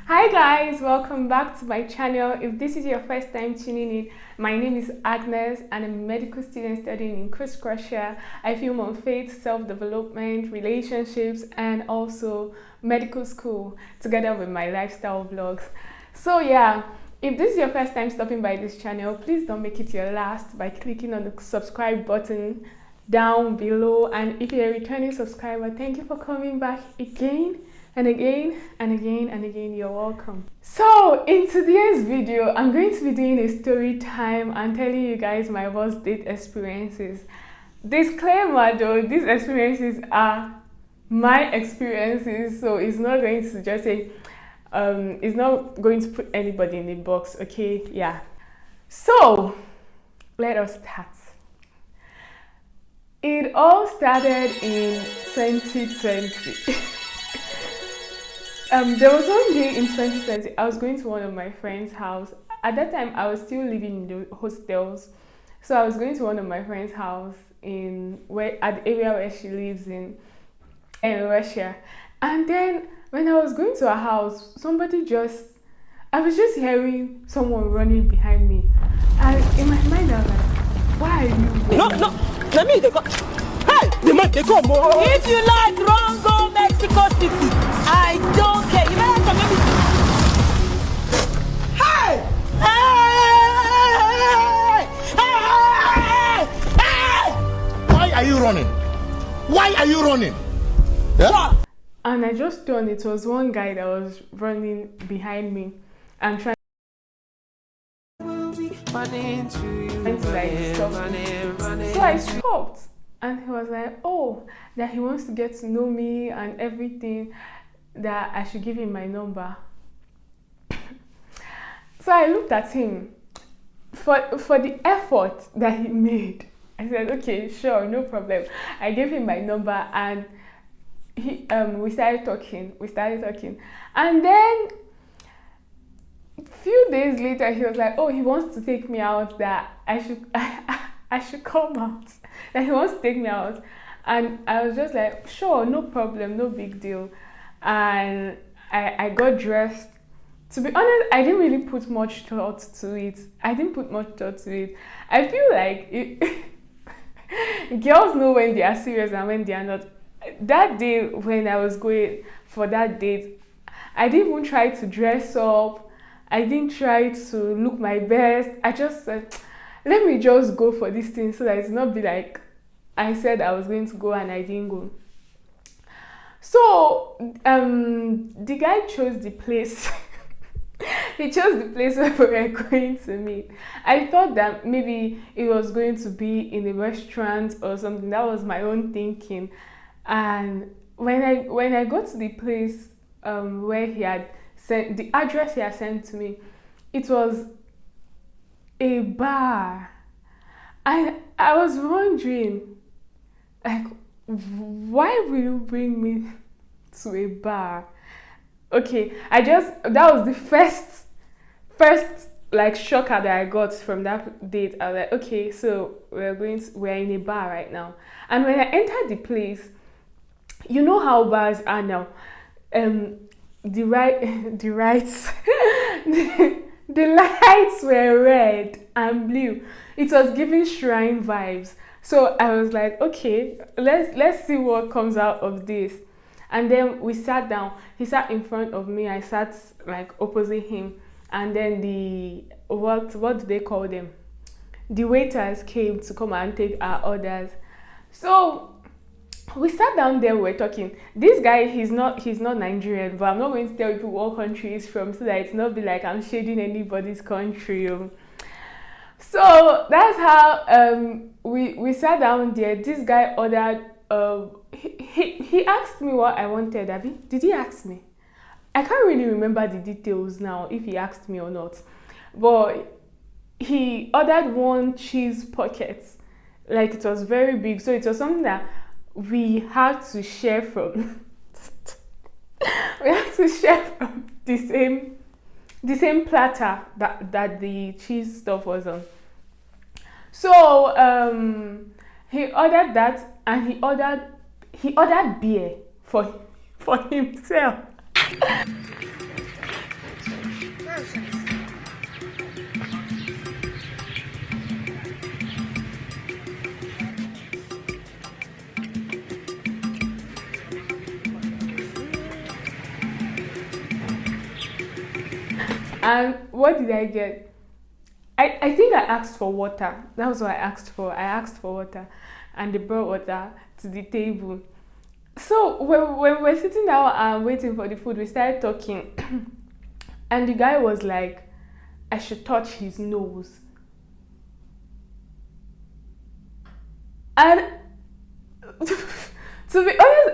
Hi guys, welcome back to my channel. If this is your first time tuning in, my name is Agnes and I'm a medical student studying in Coast Russia. I film on faith, self-development, relationships and also medical school together with my lifestyle vlogs. So yeah, if this is your first time stopping by this channel, please don't make it your last by clicking on the subscribe button down below. And if you're a returning subscriber, thank you for coming back again and again and again and again. You're welcome. So in today's video, I'm going to be doing a story time and telling you guys my worst date experiences. Disclaimer though, these experiences are my experiences, so it's not going to just say it's not going to put anybody in the box, okay? Yeah, so let us start. It all started in 2020. There was one day in 2020, I was going to one of my friend's house. At that time, I was still living in the hostels. So I was going to one of my friend's house at the area where she lives in Russia. And then when I was going to her house, I was just hearing someone running behind me. And in my mind, I was like, why are you running? No, let me go. Hey, the man, they go more. If you like, run, go Mexico City. I don't care. You better come let me. Hey! Hey! Why are you running? Why are you running? Yeah? And I just turned. It was one guy that was running behind me and trying to like stop me. So I stopped and he was like, oh, that he wants to get to know me and everything, that I should give him my number. So I looked at him for the effort that he made. I said, okay, sure, no problem. I gave him my number and we started talking. And then a few days later, he was like, oh, he wants to take me out, that I should come out, that he wants to take me out. And I was just like, sure, no problem, no big deal. And I got dressed. To be honest, I didn't really put much thought to it. I feel like girls know when they are serious and when they are not. That day when I was going for that date, I didn't even try to dress up. I didn't try to look my best. I just said, let me just go for this thing so that it's not be like I said I was going to go and I didn't go. So the guy chose the place. He chose the place where we were going to meet. I thought that maybe it was going to be in a restaurant or something. That was my own thinking. And when I got to the place where he had sent the address he had sent to me, it was a bar. I was wondering, like, why will you bring me to a bar? Okay, that was the first like shocker that I got from that date. I was like, okay, so we're in a bar right now. And when I entered the place, you know how bars are now. The lights were red and blue. It was giving shrine vibes. So I was like, okay, let's see what comes out of this. And then we sat down. He sat in front of me. I sat like opposite him. And then what do they call them? The waiters came to come and take our orders. So we sat down there, we were talking. This guy, he's not Nigerian, but I'm not going to tell people what country he's from so that it's not be like I'm shading anybody's country. So that's how we sat down there. This guy ordered he asked me what I wanted. Abby, did he ask me? I can't really remember the details now, if he asked me or not. But he ordered one cheese pocket. Like, it was very big. So it was something that we had to share from. We had to share from the same platter that the cheese stuff was on. So he ordered that, and he ordered beer for himself. And what did I get? I think I asked for water. That was what I asked for. I asked for water, and they brought water to the table. So when we were sitting down and waiting for the food, we started talking, and the guy was like, I should touch his nose. And to be honest,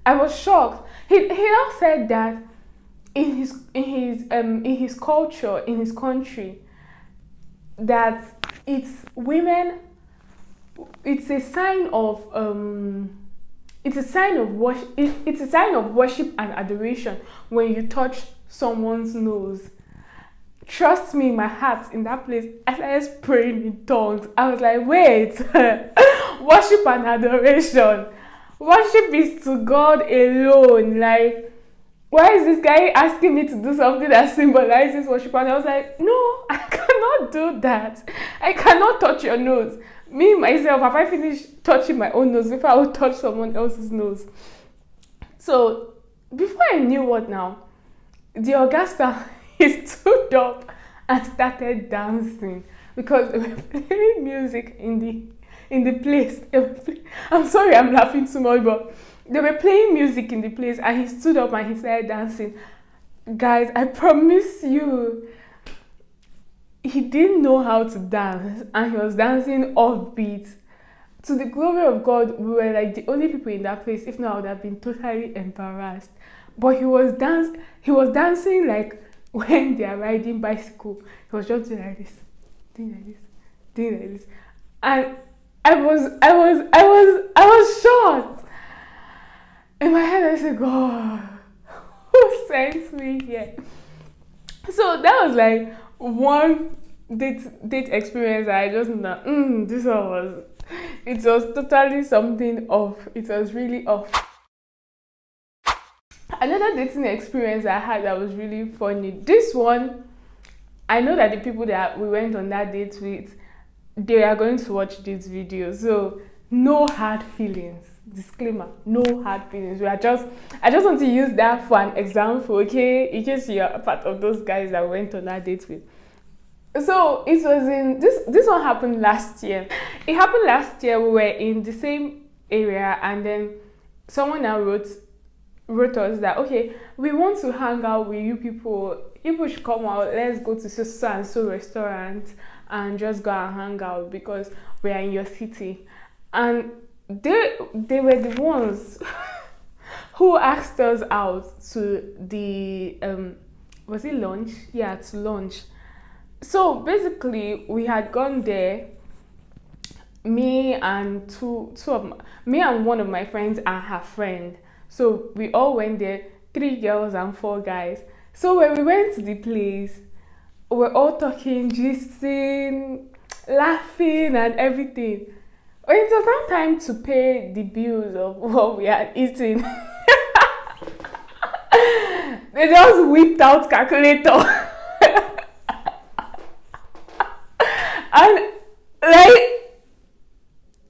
I was shocked. He now said that in his culture, in his country, that it's women, it's a sign of worship. It's a sign of worship and adoration when you touch someone's nose. Trust me, my heart in that place, I started praying in tongues. I was like, wait, worship and adoration. Worship is to God alone. Like, why is this guy asking me to do something that symbolizes worship? And I was like, no, I cannot do that. I cannot touch your nose. Me, myself, have I finished touching my own nose before I would touch someone else's nose? So, before I knew what now, the Augusta, he stood up and started dancing because they were playing music in the place. I'm sorry, I'm laughing too much, but they were playing music in the place, and he stood up and he started dancing. Guys, I promise you, he didn't know how to dance, and he was dancing offbeat. To the glory of God, we were like the only people in that place. If not, I would have been totally embarrassed. But he was dancing like when they are riding bicycle. He was just doing like this, doing like this, doing like this. And I was shocked. In my head, I said, God, who sent me here? So that was like one date experience. I just know this one was totally something off. It was really off. Another dating experience I had that was really funny. This one, I know that the people that we went on that date with, they are going to watch this video. So no hard feelings. Disclaimer, no hard feelings. I just want to use that for an example, okay? In case you're a part of those guys that went on that date with. So it was in this one happened last year. It happened last year. We were in the same area, and then someone now wrote us that, okay, we want to hang out with you people. People should come out. Let's go to so and so restaurant and just go and hang out because we are in your city. And they were the ones who asked us out to the was it lunch? Yeah, to lunch. So basically, we had gone there. Me and one of my friends and her friend. So we all went there, 3 girls and 4 guys. So when we went to the place, we were all talking, gisting, laughing and everything. When it was now time to pay the bills of what we had eaten, they just whipped out calculator. And like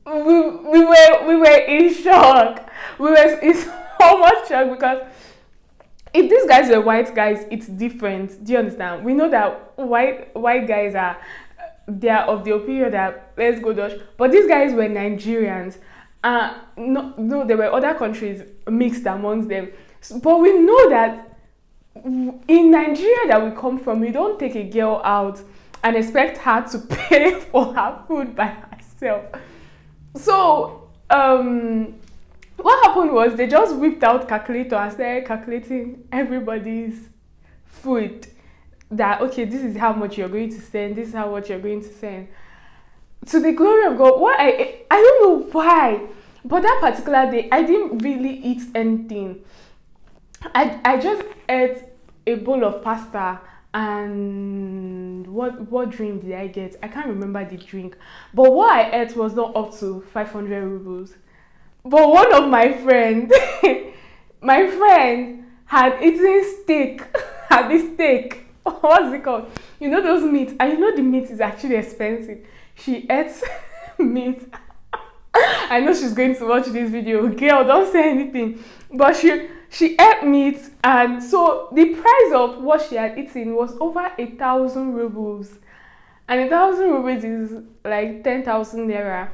we were in shock. We were in so much shock because if these guys were white guys, it's different. Do you understand? We know that white guys they are of the opinion that let's go Dutch, but these guys were Nigerians. No, there were other countries mixed amongst them. But we know that in Nigeria that we come from, we don't take a girl out and expect her to pay for her food by herself. So what happened was they just whipped out calculator and started calculating everybody's food. That, okay, this is how much you're going to send, this is how much you're going to send. To the glory of God, I don't know why, but that particular day, I didn't really eat anything. I just ate a bowl of pasta, and what drink did I get? I can't remember the drink. But what I ate was not up to 500 rubles. But one of my friend had eaten steak, had the steak. what's it called? You know those meats, and you know the meat is actually expensive. She ate meat. I know she's going to watch this video. Girl, don't say anything. But she ate meat, and so the price of what she had eaten was over 1,000 rubles. And 1,000 rubles is like 10,000 naira.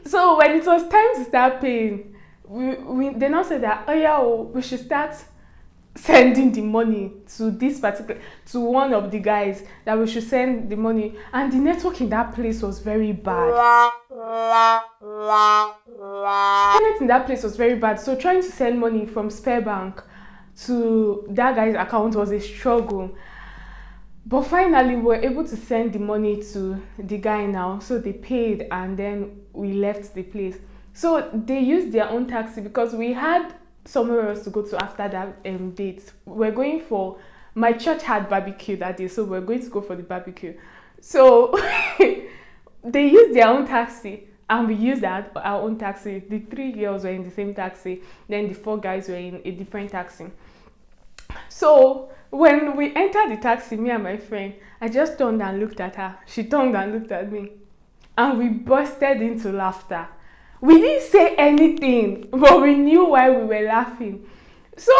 So when it was time to start paying, they now said that, oh yeah, we should start sending the money to one of the guys, that we should send the money. And the network in that place was very bad. Internet in that place was very bad. So trying to send money from Spare Bank to that guy's account was a struggle. But finally, we were able to send the money to the guy now. So they paid, and then we left the place. So they used their own taxi because we had somewhere else to go to after that date. We're going for, my church had barbecue that day, so we're going to go for the barbecue. So they used their own taxi, and we used our own taxi. The 3 girls were in the same taxi, then the 4 guys were in a different taxi. So when we entered the taxi, me and my friend, I just turned and looked at her. She turned and looked at me, and we bursted into laughter. We didn't say anything, but we knew why we were laughing. So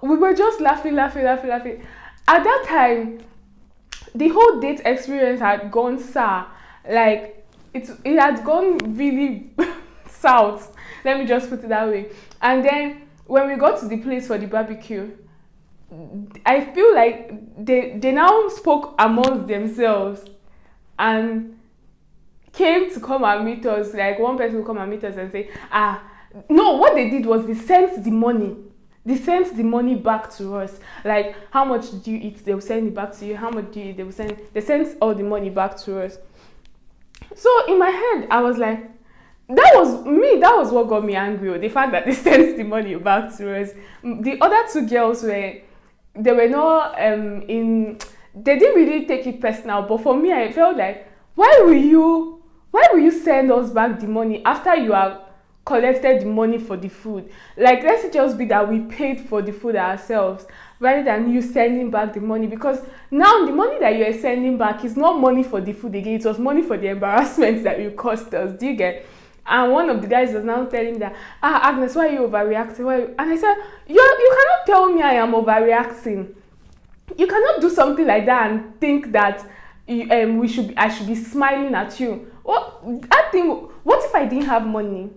we were just laughing. At that time, the whole date experience had gone sour. Like, it had gone really south. Let me just put it that way. And then when we got to the place for the barbecue, I feel like they now spoke amongst themselves and came to come and meet us. Like, one person will come and meet us and say, no, what they did was they sent the money. They sent the money back to us. Like, how much do you eat? They will send it back to you. How much do you eat? They sent all the money back to us. So in my head, I was like, that was what got me angry. The fact that they sent the money back to us. The other 2 girls they were not they didn't really take it personal, but for me, I felt like, why will you send us back the money after you have collected the money for the food? Like, let's just be that we paid for the food ourselves rather than you sending back the money, because now the money that you are sending back is not money for the food again. It was money for the embarrassment that you caused us. Do you get? And one of the guys was now telling me that, Agnes, why are you overreacting? And I said, you cannot tell me I am overreacting. You cannot do something like that and think that I should be smiling at you. What if I didn't have money?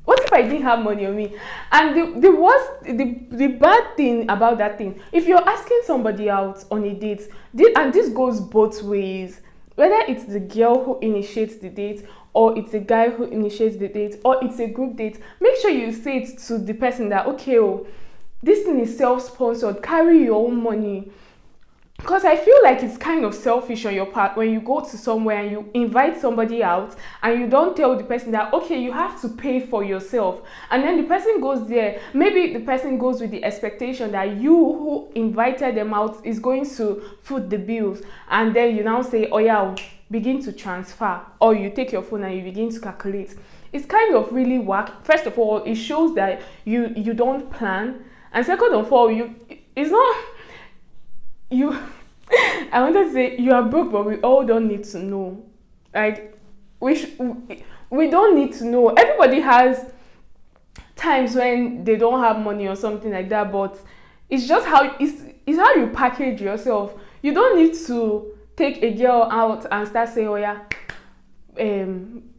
What if I didn't have money on me? And the bad thing about that thing, if you're asking somebody out on a date, and this goes both ways, whether it's the girl who initiates the date, or it's a guy who initiates the date, or it's a group date, make sure you say it to the person that, okay, this thing is self-sponsored, carry your own money. Because I feel like it's kind of selfish on your part when you go to somewhere and you invite somebody out and you don't tell the person that, okay, you have to pay for yourself. And then the person goes there. Maybe the person goes with the expectation that you who invited them out is going to foot the bills. And then you now say, oh yeah, begin to transfer. Or you take your phone and you begin to calculate. It's kind of really whack. First of all, it shows that you don't plan. And second of all, it's not... I wanted to say you are broke, but we all don't need to know. Like, we don't need to know. Everybody has times when they don't have money or something like that, but it's just how you package yourself. You don't need to take a girl out and start saying, oh yeah,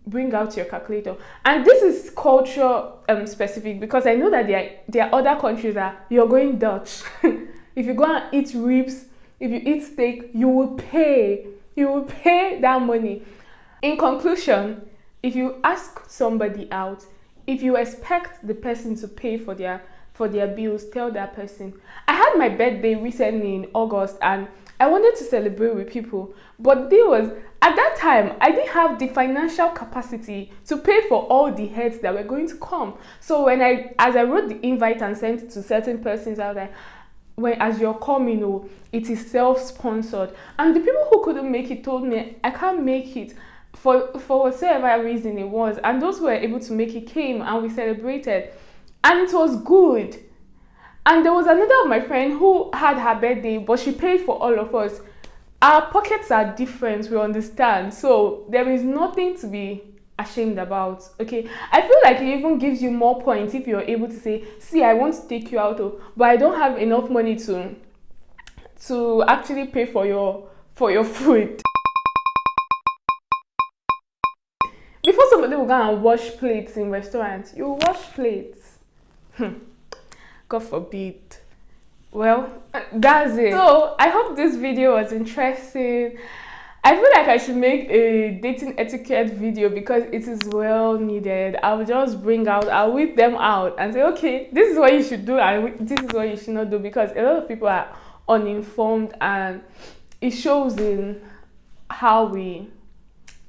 bring out your calculator. And this is culture specific, because I know that there are other countries that you're going Dutch. If you go and eat ribs, if you eat steak, you will pay that money. In conclusion, if you ask somebody out, if you expect the person to pay for their bills, tell that person. I had my birthday recently in August and I wanted to celebrate with people, but there was, at that time, I didn't have the financial capacity to pay for all the heads that were going to come. So as I wrote the invite and sent it to certain persons, I was like, as you're coming, it is self-sponsored. And the people who couldn't make it told me, I can't make it for whatever reason it was. And those who were able to make it came and we celebrated. And it was good. And there was another of my friend who had her birthday, but she paid for all of us. Our pockets are different, we understand. So there is nothing to be ashamed about. Okay, I feel like it even gives you more points if you're able to say, see, I want to take you out, but I don't have enough money to actually pay for your food. Before somebody will go and wash plates in restaurants, you wash plates. God forbid. Well, that's it. So I hope this video was interesting. I feel like I should make a dating etiquette video because it is well needed. I'll just I'll whip them out and say, okay, this is what you should do and this is what you should not do, because a lot of people are uninformed and it shows in how we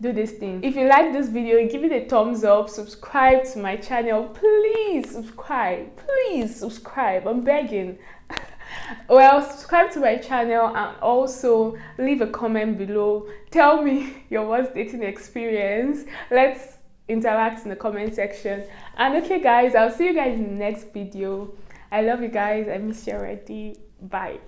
do this thing. If you like this video, give it a thumbs up, subscribe to my channel, please subscribe, I'm begging. Well, subscribe to my channel and also leave a comment below. Tell me your worst dating experience. Let's interact in the comment section. And okay guys, I'll see you guys in the next video. I love you guys, I miss you already. Bye.